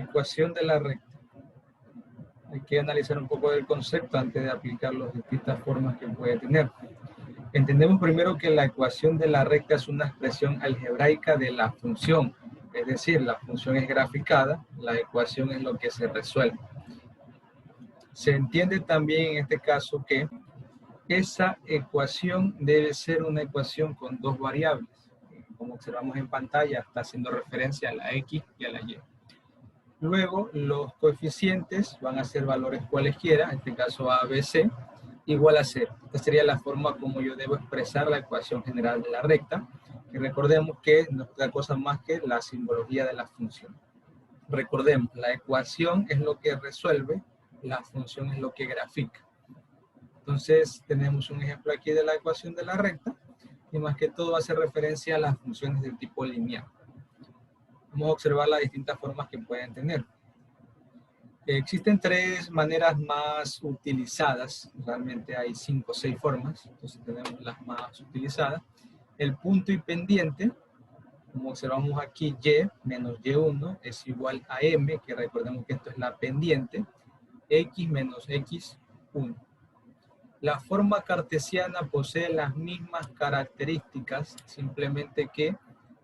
Ecuación de la recta. Hay que analizar un poco del concepto antes de aplicar las distintas formas que puede tener. Entendemos primero que la ecuación de la recta es una expresión algebraica de la función. Es decir, la función es graficada, la ecuación es lo que se resuelve. Se entiende también en este caso que esa ecuación debe ser una ecuación con dos variables. Como observamos en pantalla, está haciendo referencia a la X y a la Y. Luego, los coeficientes van a ser valores cualesquiera, en este caso A, B, C, igual a 0. Esta sería la forma como yo debo expresar la ecuación general de la recta. Y recordemos que no es otra cosa más que la simbología de la función. Recordemos, la ecuación es lo que resuelve, la función es lo que grafica. Entonces, tenemos un ejemplo aquí de la ecuación de la recta, y más que todo hace referencia a las funciones del tipo lineal. Vamos a observar las distintas formas que pueden tener. Existen tres maneras más utilizadas, realmente hay 5 o 6 formas, entonces tenemos las más utilizadas. El punto y pendiente, como observamos aquí, y menos y1 es igual a m, que recordemos que esto es la pendiente, x menos x1. La forma cartesiana posee las mismas características, simplemente que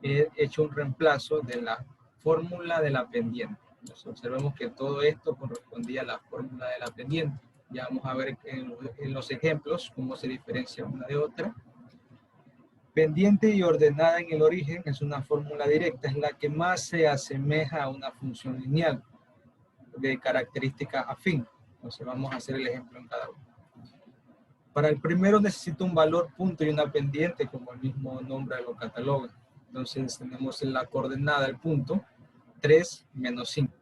he hecho un reemplazo de la fórmula de la pendiente. Entonces, observemos que todo esto correspondía a la fórmula de la pendiente. Ya vamos a ver en los ejemplos cómo se diferencia una de otra. Pendiente y ordenada en el origen es una fórmula directa, es la que más se asemeja a una función lineal de característica afín. Entonces vamos a hacer el ejemplo en cada uno. Para el primero necesito un valor punto y una pendiente, como el mismo nombre lo cataloga. Entonces tenemos en la coordenada el punto, 3 menos 5.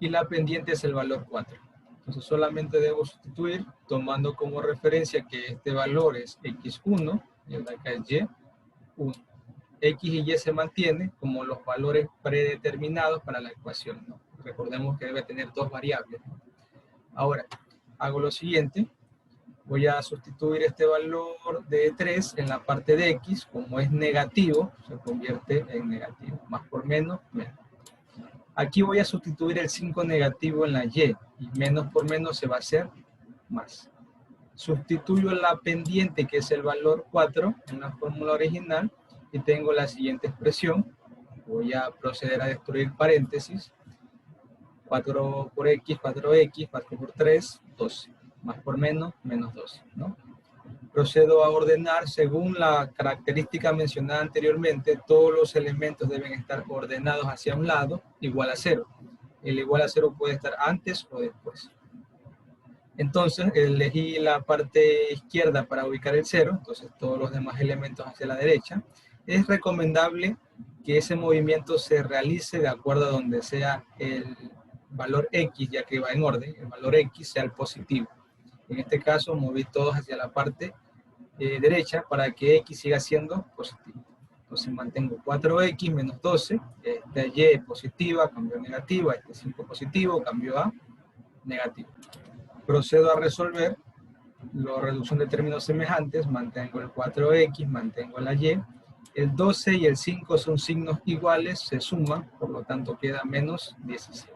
Y la pendiente es el valor 4. Entonces solamente debo sustituir tomando como referencia que este valor es x1 y el de acá es y1. X y Y se mantienen como los valores predeterminados para la ecuación, ¿no? Recordemos que debe tener dos variables. Ahora, hago lo siguiente. Voy a sustituir este valor de 3 en la parte de x, como es negativo, se convierte en negativo. Más por menos, menos. Aquí voy a sustituir el 5 negativo en la y menos por menos se va a hacer más. Sustituyo la pendiente, que es el valor 4, en la fórmula original, y tengo la siguiente expresión. Voy a proceder a destruir paréntesis. 4 por x, 4x, 4 por 3, 12. Más por menos, menos 12, ¿no? Procedo a ordenar según la característica mencionada anteriormente. Todos los elementos deben estar ordenados hacia un lado, igual a 0. El igual a 0 puede estar antes o después. Entonces, elegí la parte izquierda para ubicar el 0, entonces todos los demás elementos hacia la derecha. Es recomendable que ese movimiento se realice de acuerdo a donde sea el valor X, ya que va en orden, el valor X sea el positivo. En este caso, moví todos hacia la parte derecha para que X siga siendo positivo. Entonces mantengo 4X menos 12, esta Y es positiva, cambió a negativa, este 5 positivo, cambió a negativo. Procedo a resolver la reducción de términos semejantes, mantengo el 4X, mantengo la Y. El 12 y el 5 son signos iguales, se suman, por lo tanto queda menos 17.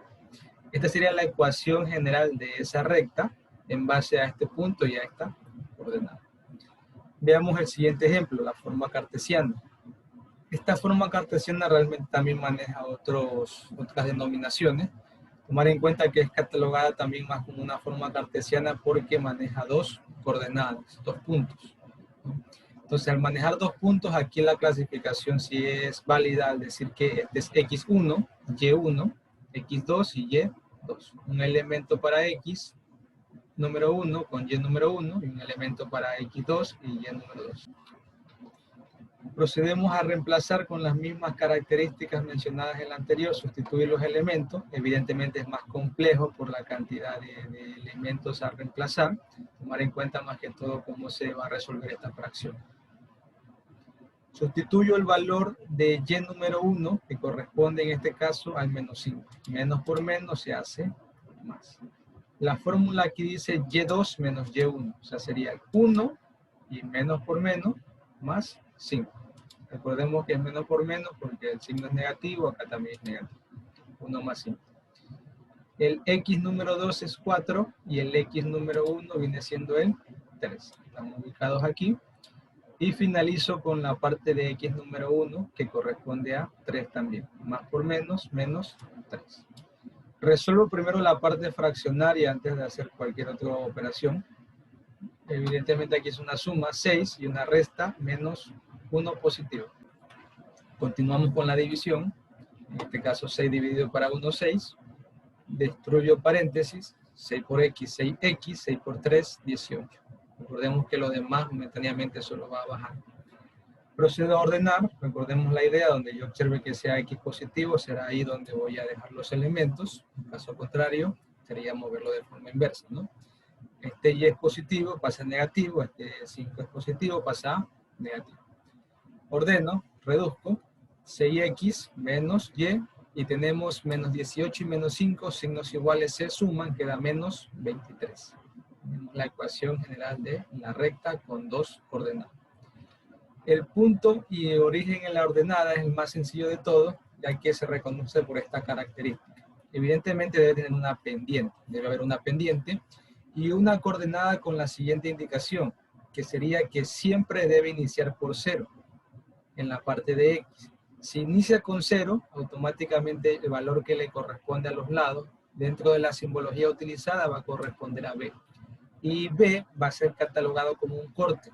Esta sería la ecuación general de esa recta en base a este punto y a esta coordenada. Veamos el siguiente ejemplo, la forma cartesiana. Esta forma cartesiana realmente también maneja otras denominaciones. Tomar en cuenta que es catalogada también más como una forma cartesiana porque maneja dos coordenadas, dos puntos. Entonces, al manejar dos puntos, aquí la clasificación sí es válida al decir que este es x1, y1, x2 y y2. Un elemento para x número 1 con y número 1 y un elemento para x2 y y número 2. Procedemos a reemplazar con las mismas características mencionadas en la anterior, sustituir los elementos. Evidentemente es más complejo por la cantidad de elementos a reemplazar. Tomar en cuenta más que todo cómo se va a resolver esta fracción. Sustituyo el valor de y número 1, que corresponde en este caso al menos 5. Menos por menos se hace más. La fórmula aquí dice y2 menos y1, o sea sería 1 y menos por menos más 5. Recordemos que es menos por menos porque el signo es negativo, acá también es negativo. 1 más 5. El X número 2 es 4 y el X número 1 viene siendo el 3. Estamos ubicados aquí. Y finalizo con la parte de X número 1 que corresponde a 3 también. Más por menos, menos 3. Resuelvo primero la parte fraccionaria antes de hacer cualquier otra operación. Evidentemente aquí es una suma 6 y una resta menos 1 positivo. Continuamos con la división. En este caso 6 dividido para 1, 6. Destruyo paréntesis. 6 por X, 6X. 6 por 3, 18. Recordemos que lo demás momentáneamente solo va a bajar. Procedo a ordenar. Recordemos la idea, donde yo observe que sea X positivo, será ahí donde voy a dejar los elementos. En caso contrario, sería moverlo de forma inversa, ¿no? Este Y es positivo, pasa a negativo. Este 5 es positivo, pasa a negativo. Ordeno, reduzco. 6X menos Y. Y tenemos menos 18 y menos 5, signos iguales se suman, queda menos 23. Tenemos la ecuación general de la recta con dos coordenadas. El punto y origen en la ordenada es el más sencillo de todo, ya que se reconoce por esta característica. Evidentemente debe tener una pendiente, debe haber una pendiente y una coordenada con la siguiente indicación, que sería que siempre debe iniciar por 0 en la parte de X. Si inicia con 0, automáticamente el valor que le corresponde a los lados, dentro de la simbología utilizada, va a corresponder a B. Y B va a ser catalogado como un corte,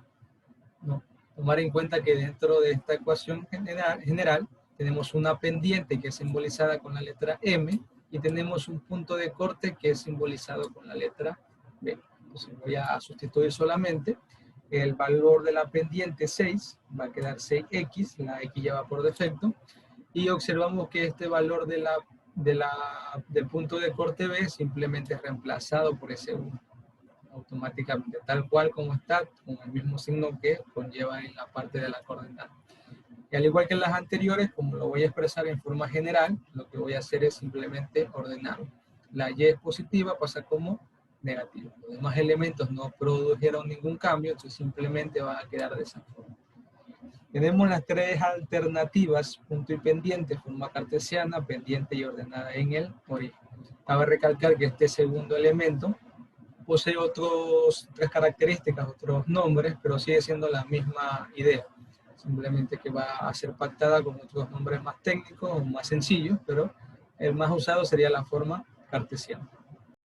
¿no? Tomar en cuenta que dentro de esta ecuación general tenemos una pendiente que es simbolizada con la letra M y tenemos un punto de corte que es simbolizado con la letra B. Entonces voy a sustituir solamente el valor de la pendiente 6, va a quedar 6X, la X ya va por defecto, y observamos que este valor del punto de corte B simplemente es reemplazado por ese 1. Automáticamente, tal cual como está, con el mismo signo que conlleva en la parte de la coordenada. Y al igual que en las anteriores, como lo voy a expresar en forma general, lo que voy a hacer es simplemente ordenar. La Y es positiva, pasa como negativa. Los demás elementos no produjeron ningún cambio, entonces simplemente va a quedar de esa forma. Tenemos las tres alternativas, punto y pendiente, forma cartesiana, pendiente y ordenada en el origen. Cabe recalcar que este segundo elemento posee tres características, otros nombres, pero sigue siendo la misma idea. Simplemente que va a ser pactada con otros nombres más técnicos o más sencillos, pero el más usado sería la forma cartesiana.